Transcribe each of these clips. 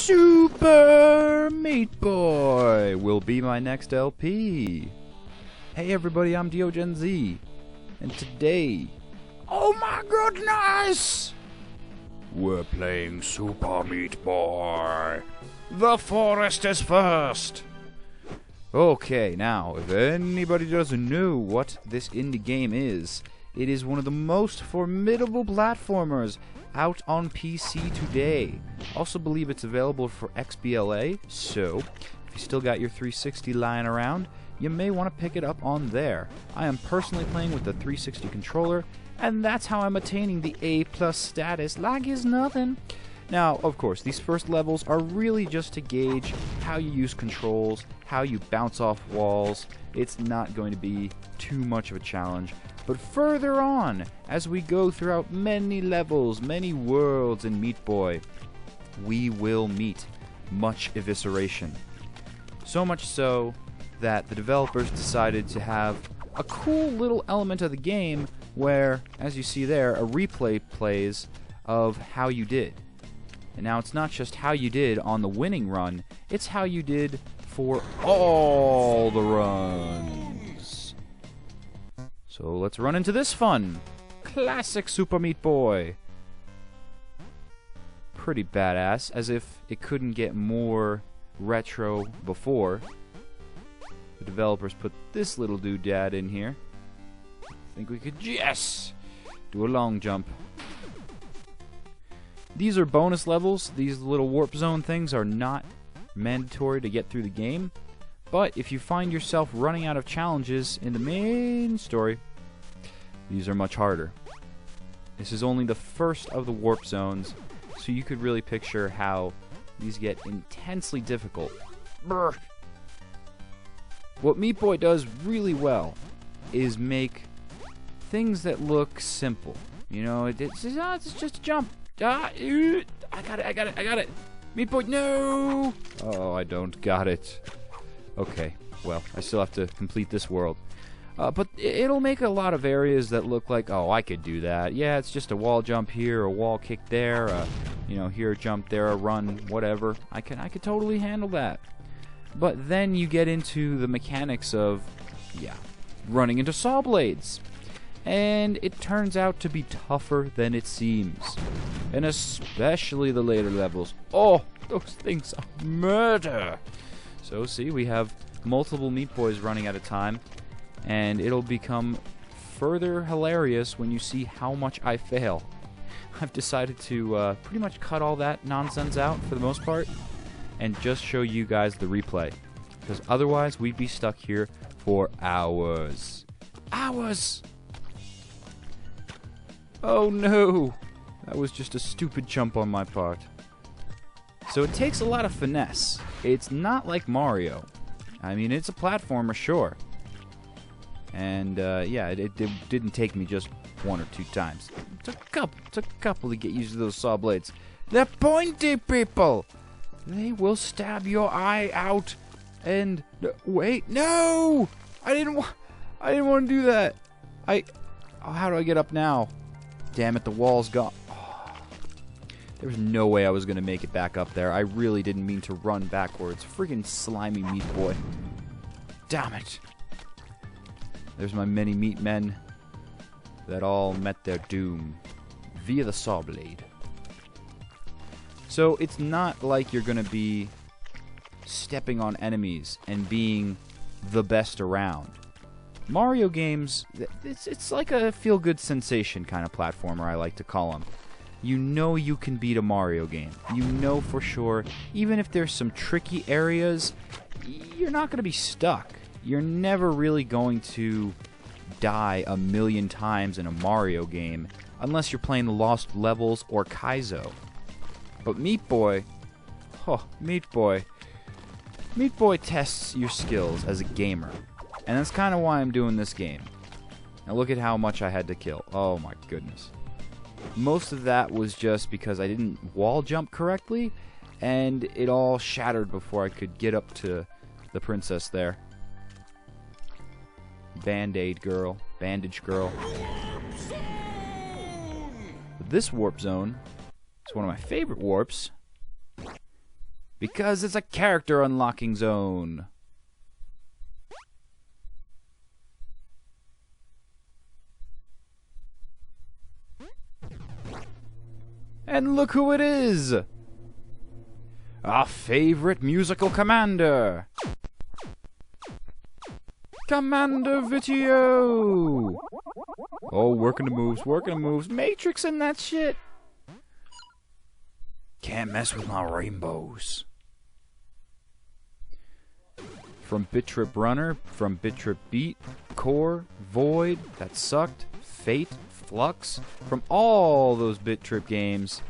Super Meat Boy will be my next LP. Hey everybody, I'm DeoGenZ, and today, oh my goodness, we're playing Super Meat Boy. The forest is first. Okay, now, if anybody doesn't know what this indie game is, it is one of the most formidable platformers out on PC today. Also believe it's available for XBLA, so if you still got your 360 lying around, you may want to pick it up on there. I am personally playing with the 360 controller, and that's how I'm attaining the A+ status like it's nothing. Now, of course, these first levels are really just to gauge how you use controls, how you bounce off walls. It's not going to be too much of a challenge. But further on, as we go throughout many levels, many worlds in Meat Boy, we will meet much evisceration. So much so that the developers decided to have a cool little element of the game where, as you see there, a replay plays of how you did. And now it's not just how you did on the winning run, it's how you did for all the runs. So let's run into this fun. Classic Super Meat Boy. Pretty badass, as if it couldn't get more retro before. The developers put this little doodad in here. I think we could, yes, do a long jump. These are bonus levels. These little warp zone things are not mandatory to get through the game. But if you find yourself running out of challenges in the main story, these are much harder. This is only the first of the warp zones, so you could really picture how these get intensely difficult. Brr. What Meat Boy does really well is make things that look simple. You know, it's just a jump. I got it. Meat Boy, no! Oh, I don't got it. Okay, well, I still have to complete this world. But it'll make a lot of areas that look like, oh, I could do that. Yeah, it's just a wall jump here, a wall kick there, you know, here a jump, there a run, whatever. I could totally handle that. But then you get into the mechanics of, yeah, running into saw blades. And it turns out to be tougher than it seems. And especially the later levels. Oh, those things are murder! So see, we have multiple Meat Boys running at a time, and it'll become further hilarious when you see how much I fail. I've decided to pretty much cut all that nonsense out for the most part, and just show you guys the replay. Because otherwise, we'd be stuck here for hours. Hours! Oh no! That was just a stupid jump on my part. So it takes a lot of finesse. It's not like Mario. I mean, it's a platformer, sure. And, yeah, it didn't take me just one or two times. It took a couple to get used to those saw blades. They're pointy, people! They will stab your eye out. And, wait, no! I didn't want to do that. How do I get up now? Damn it, the wall's gone. Oh, there was no way I was going to make it back up there. I really didn't mean to run backwards. Friggin' slimy Meat Boy. Damn it. There's my many meat men that all met their doom via the saw blade. So it's not like you're going to be stepping on enemies and being the best around. Mario games, it's like a feel-good sensation kind of platformer, I like to call them. You know you can beat a Mario game. You know for sure, even if there's some tricky areas, you're not going to be stuck. You're never really going to die a million times in a Mario game, unless you're playing the Lost Levels or Kaizo. But Meat Boy, oh, Meat Boy tests your skills as a gamer. And that's kind of why I'm doing this game. Now look at how much I had to kill. Oh my goodness. Most of that was just because I didn't wall jump correctly, and it all shattered before I could get up to the princess there. Band-Aid girl. Bandage girl. But this warp zone is one of my favorite warps Because it's a character unlocking zone. And look who it is! Our favorite musical commander! Commander Vitio! Oh, working the moves, Matrix and that shit! Can't mess with my rainbows. From Bit Trip Runner, from Bit Trip Beat, Core, Void, That Sucked, Fate, Flux, from all those Bit Trip games,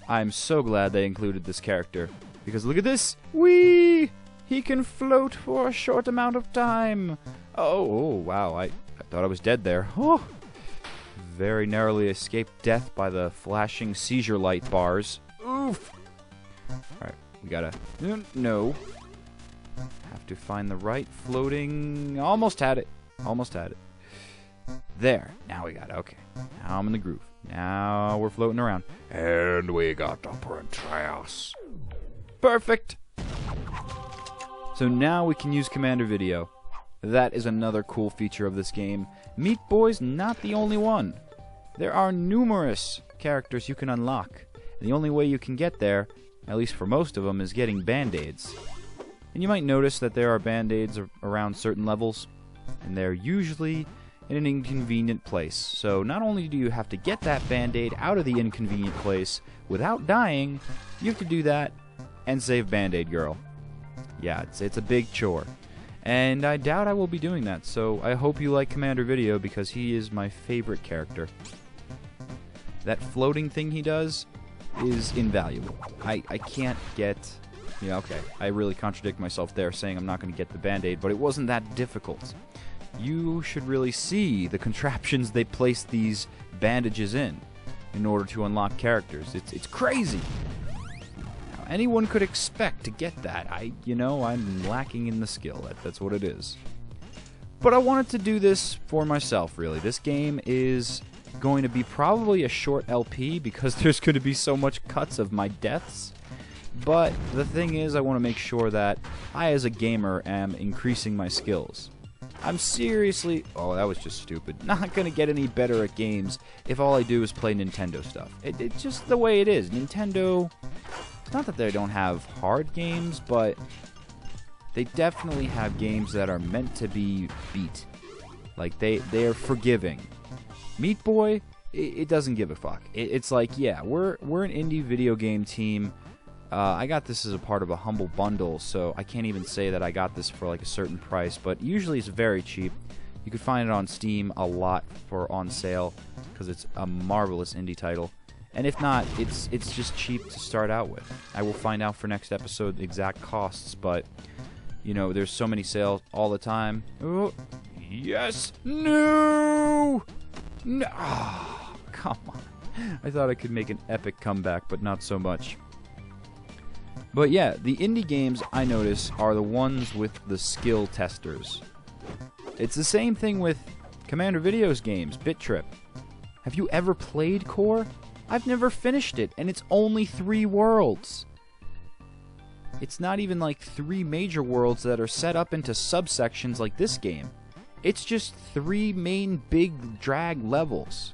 I'm so glad they included this character. Because look at this! Whee! He can float for a short amount of time! Oh wow, I thought I was dead there. Oh! Very narrowly escaped death by the flashing seizure light bars. Oof! Alright, we gotta... No. Have to find the right floating... Almost had it. Almost had it. There. Now we got it. Okay. Now I'm in the groove. Now we're floating around. And we got the princess. Perfect! So now we can use Commander Video. That is another cool feature of this game. Meat Boy's not the only one. There are numerous characters you can unlock. And the only way you can get there, at least for most of them, is getting Band-Aids. And you might notice that there are Band-Aids around certain levels, and they're usually in an inconvenient place. So not only do you have to get that Band-Aid out of the inconvenient place without dying, you have to do that and save Band-Aid Girl. Yeah, it's a big chore. And I doubt I will be doing that, so I hope you like Commander Video because he is my favorite character. That floating thing he does is invaluable. I can't get... Yeah, okay, I really contradict myself there saying I'm not going to get the Band-Aid, but it wasn't that difficult. You should really see the contraptions they place these bandages in order to unlock characters. It's crazy! Now, anyone could expect to get that. I'm lacking in the skill. That's what it is. But I wanted to do this for myself, really. This game is going to be probably a short LP because there's going to be so much cuts of my deaths. But the thing is, I want to make sure that I, as a gamer, am increasing my skills. I'm seriously... Oh, that was just stupid. Not going to get any better at games if all I do is play Nintendo stuff. It's just the way it is. Nintendo... It's not that they don't have hard games, but they definitely have games that are meant to be beat. Like, they are forgiving. Meat Boy, it doesn't give a fuck. It's like, yeah, we're an indie video game team. I got this as a part of a humble bundle, so I can't even say that I got this for like a certain price, but usually it's very cheap. You can find it on Steam a lot for on sale because it's a marvelous indie title. And if not, it's just cheap to start out with. I will find out for next episode the exact costs, but you know, there's so many sales all the time. Oh, yes! No! No! Oh, come on. I thought I could make an epic comeback, but not so much. But yeah, the indie games I notice are the ones with the skill testers. It's the same thing with Commander Video's games, Bit Trip. Have you ever played Core? I've never finished it, and it's only 3 worlds. It's not even like 3 major worlds that are set up into subsections like this game. It's just 3 main big drag levels.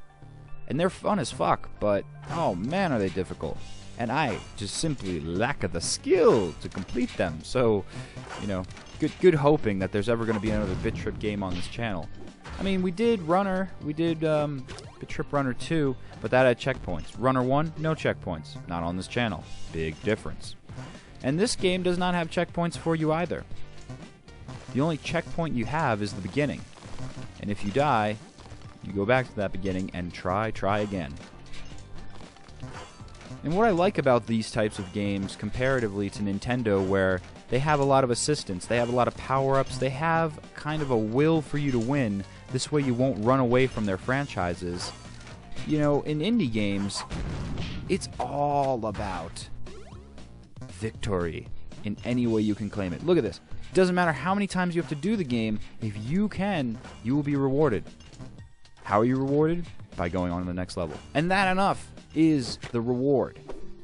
And they're fun as fuck, but oh man are they difficult. And I just simply lack the skill to complete them. So, you know, good hoping that there's ever going to be another Bit Trip game on this channel. I mean, we did Bit Trip Runner 2, but that had checkpoints. Runner 1, no checkpoints. Not on this channel. Big difference. And this game does not have checkpoints for you either. The only checkpoint you have is the beginning. And if you die, you go back to that beginning and try again. And what I like about these types of games comparatively to Nintendo, where they have a lot of assistance, they have a lot of power-ups, they have kind of a will for you to win, this way you won't run away from their franchises. You know, in indie games, it's all about victory in any way you can claim it. Look at this. It doesn't matter how many times you have to do the game, if you can, you will be rewarded. How are you rewarded? By going on to the next level. And that enough is the reward.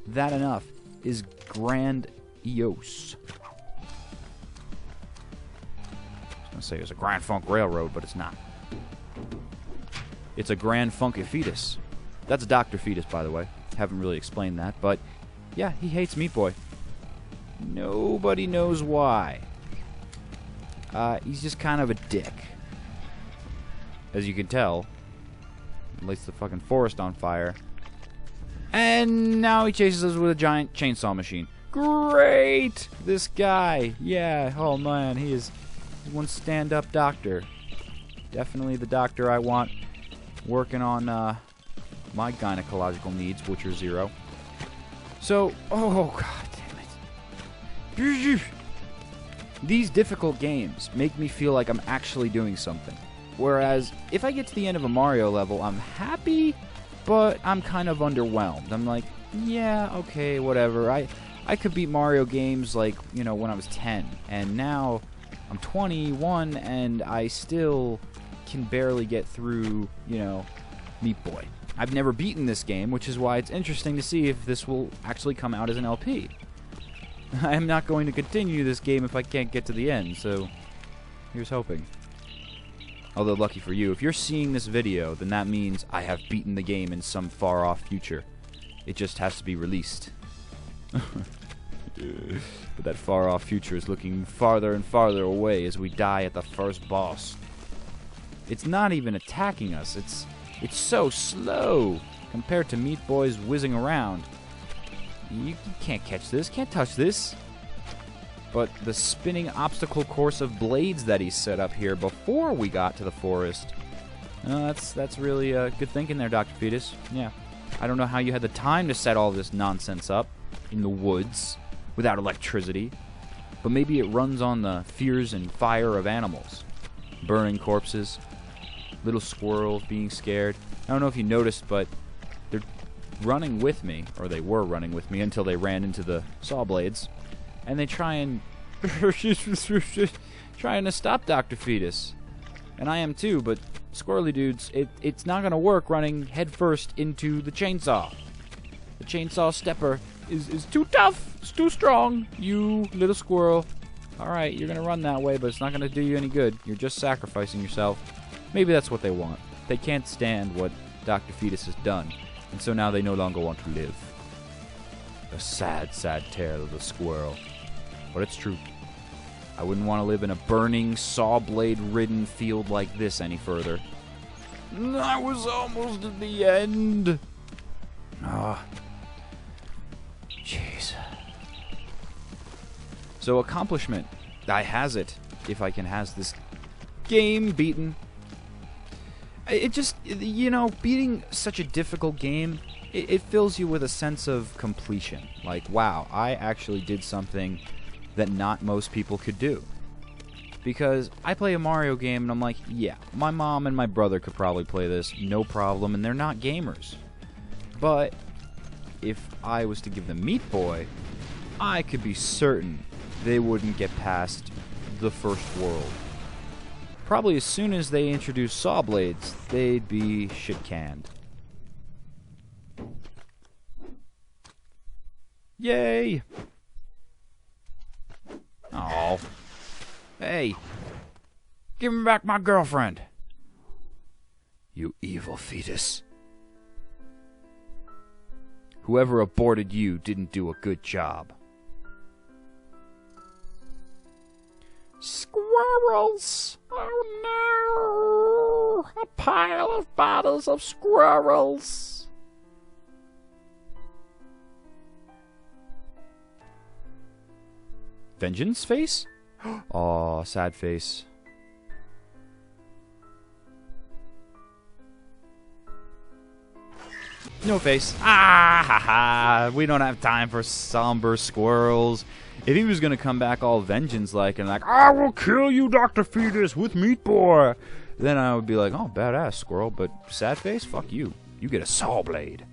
That enough is grandiose. I was going to say it was a Grand Funk Railroad, but it's not. It's a Grand Funky Fetus. That's Dr. Fetus, by the way. Haven't really explained that, but yeah, he hates Meat Boy. Nobody knows why. He's just kind of a dick. As you can tell. Lights the fucking forest on fire. And now he chases us with a giant chainsaw machine. Great! This guy. Yeah, oh man, he's one stand-up doctor. Definitely the doctor I want working on my gynecological needs, which are 0. So, oh god damn it. These difficult games make me feel like I'm actually doing something. Whereas, if I get to the end of a Mario level, I'm happy, but I'm kind of underwhelmed. I'm like, yeah, okay, whatever. I could beat Mario games like, you know, when I was 10. And now, I'm 21, and I still can barely get through, you know, Meat Boy. I've never beaten this game, which is why it's interesting to see if this will actually come out as an LP. I am not going to continue this game if I can't get to the end, so here's hoping. Although, lucky for you, if you're seeing this video, then that means I have beaten the game in some far-off future. It just has to be released. But that far-off future is looking farther and farther away as we die at the first boss. It's not even attacking us. It's so slow compared to Meat Boy's whizzing around. You can't catch this, can't touch this. But the spinning obstacle course of blades that he set up here before we got to the forest, that's really good thinking there, Dr. Fetus. Yeah, I don't know how you had the time to set all this nonsense up in the woods without electricity, but maybe it runs on the fears and fire of animals. Burning corpses, little squirrels being scared. I don't know if you noticed, but they're running with me, or they were running with me until they ran into the saw blades. And they try and trying to stop Dr. Fetus. And I am too, but squirrely dudes, it's not gonna work running headfirst into the chainsaw. The chainsaw stepper is too tough, it's too strong, you little squirrel. Alright, you're gonna run that way, but it's not gonna do you any good. You're just sacrificing yourself. Maybe that's what they want. They can't stand what Dr. Fetus has done, and so now they no longer want to live. A sad, sad tale of the squirrel. But it's true. I wouldn't want to live in a burning, saw blade-ridden field like this any further. I was almost at the end. Ah. Jeez. So, accomplishment. I has it. If I can has this game beaten. It just, you know, beating such a difficult game, it fills you with a sense of completion. Like, wow, I actually did something that not most people could do. Because I play a Mario game and I'm like, yeah, my mom and my brother could probably play this, no problem, and they're not gamers. But if I was to give them Meat Boy, I could be certain they wouldn't get past the first world. Probably as soon as they introduce saw blades, they'd be shit-canned. Yay! Oh. Hey. Give me back my girlfriend. You evil fetus. Whoever aborted you didn't do a good job. Squirrels! Oh no! A pile of bottles of squirrels! Vengeance face? Aw, sad face. No face. Ah, ha, ha. We don't have time for somber squirrels. If he was gonna come back all vengeance-like and like, I will kill you, Dr. Fetus, with Meat Boy, then I would be like, oh, badass squirrel. But sad face? Fuck you. You get a saw blade.